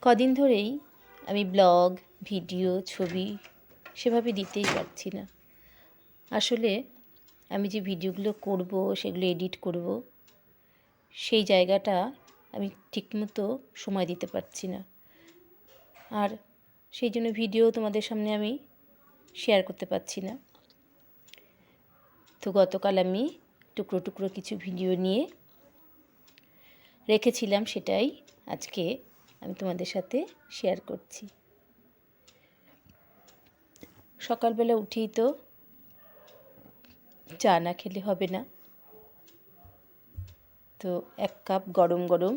কদিন ধরেই আমি ব্লগ, ভিডিও, ছবি সেভাবে দিতেই পারছি না। আসলে আমি যে ভিডিওগুলো করব, সেগুলো এডিট করব, সেই জায়গাটা আমি ঠিকমতো সময় দিতে পারছি না। আর সেই জন্য ভিডিও তোমাদের সামনে আমি শেয়ার করতে পারছি না। তো গতকাল আমি টুকরো টুকরো কিছু ভিডিও নিয়ে রেখেছিলাম, সেটাই আজকে আমি তোমাদের সাথে শেয়ার করছি। সকালবেলা উঠেই তো চা না খেলে হবে না। তো 1 কাপ গরম গরম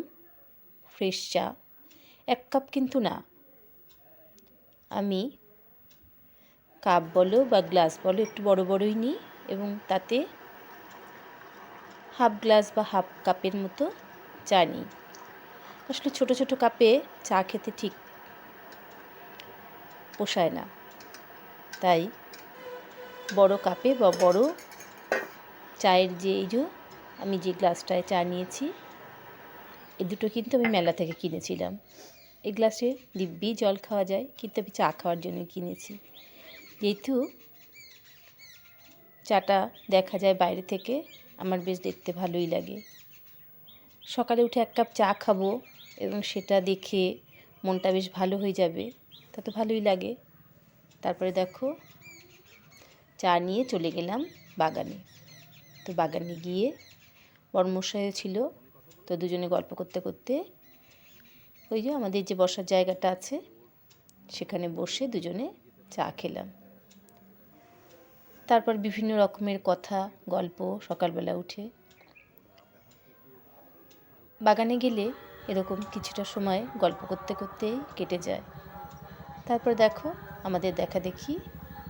ফ্রেশ চা, 1 কাপ কিন্তু না, আমি কাপ বলো বা গ্লাস বলো একটু বড় বড়ই নিই এবং তাতে হাফ গ্লাস বা হাফ কাপের মতো চা নিই। আসলে ছোট ছোট কাপে চা খেতে ঠিক পোষায় না, তাই বড় কাপে বা বড় চায়ের আমি যে গ্লাসটায় চা নিয়েছি, এই দুটো কিন্তু আমি মেলা থেকে কিনেছিলাম। এই গ্লাসে দিব্যি জল খাওয়া যায়, কিন্তু আমি চা খাওয়ার জন্য কিনেছি। যেহেতু চাটা দেখা যায় বাইরে থেকে, আমার বেশ দেখতে ভালোই লাগে। সকালে উঠে 1 কাপ চা খাবো এবং সেটা দেখে মনটা বেশ ভালো হয়ে যাবে, তা তো ভালোই লাগে। তারপরে দেখো, চা নিয়ে চলে গেলাম বাগানে। তো বাগানে গিয়ে বর্মশাইও ছিল, তো দুজনে গল্প করতে করতে ওই যে আমাদের যে বসার জায়গাটা আছে, সেখানে বসে দুজনে চা খেলাম। তারপর বিভিন্ন রকমের কথা, গল্প সকালবেলা উঠে। বাগানে গেলে এরকম কিছুটা সময় গল্প করতে করতেই কেটে যায়। তারপর দেখো, আমাদের দেখাদেখি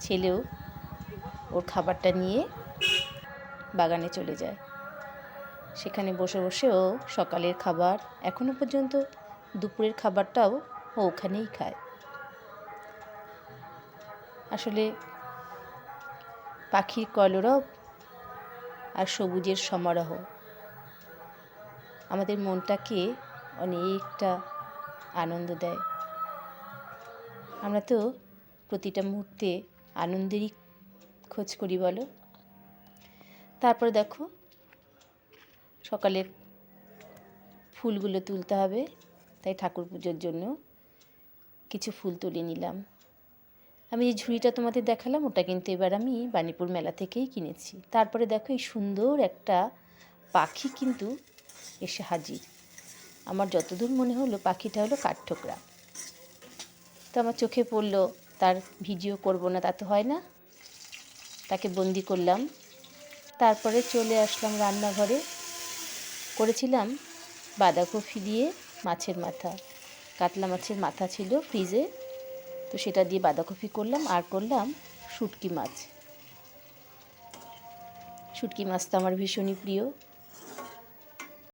ছেলেও ওর খাবারটা নিয়ে বাগানে চলে যায়। সেখানে বসে বসে ও সকালের খাবার, এখনও পর্যন্ত দুপুরের খাবারটাও ও ওখানেই খায়। আসলে পাখির কলরব আর সবুজের সমারোহ আমাদের মনটাকে অনেকটা আনন্দ দেয়। আমরা তো প্রতিটা মুহূর্তে আনন্দেরই খোঁজ করি বলো। তারপরে দেখো, সকালের ফুলগুলো তুলতে হবে, তাই ঠাকুর পুজোর জন্য কিছু ফুল তুলে নিলাম। আমি যে ঝুড়িটা তোমাদের দেখালাম, ওটা কিন্তু এবার আমি বাণীপুর মেলা থেকেই কিনেছি। তারপরে দেখো, এই সুন্দর একটা পাখি কিন্তু এসে হাজির। আমার যতদূর মনে হলো পাখিটা হলো কাঠঠোকরা। তো আমার চোখে পড়লো, তার ভিডিও করব না তা তো হয় না, তাকে বন্দি করলাম। তারপরে চলে আসলাম রান্নাঘরে। করেছিলাম বাঁধাকপি দিয়ে মাছের মাথা, কাতলা মাছের মাথা ছিল ফ্রিজে, তো সেটা দিয়ে বাঁধাকপি করলাম। আর করলাম শুটকি মাছ। শুটকি মাছ তো আমার ভীষণই প্রিয়।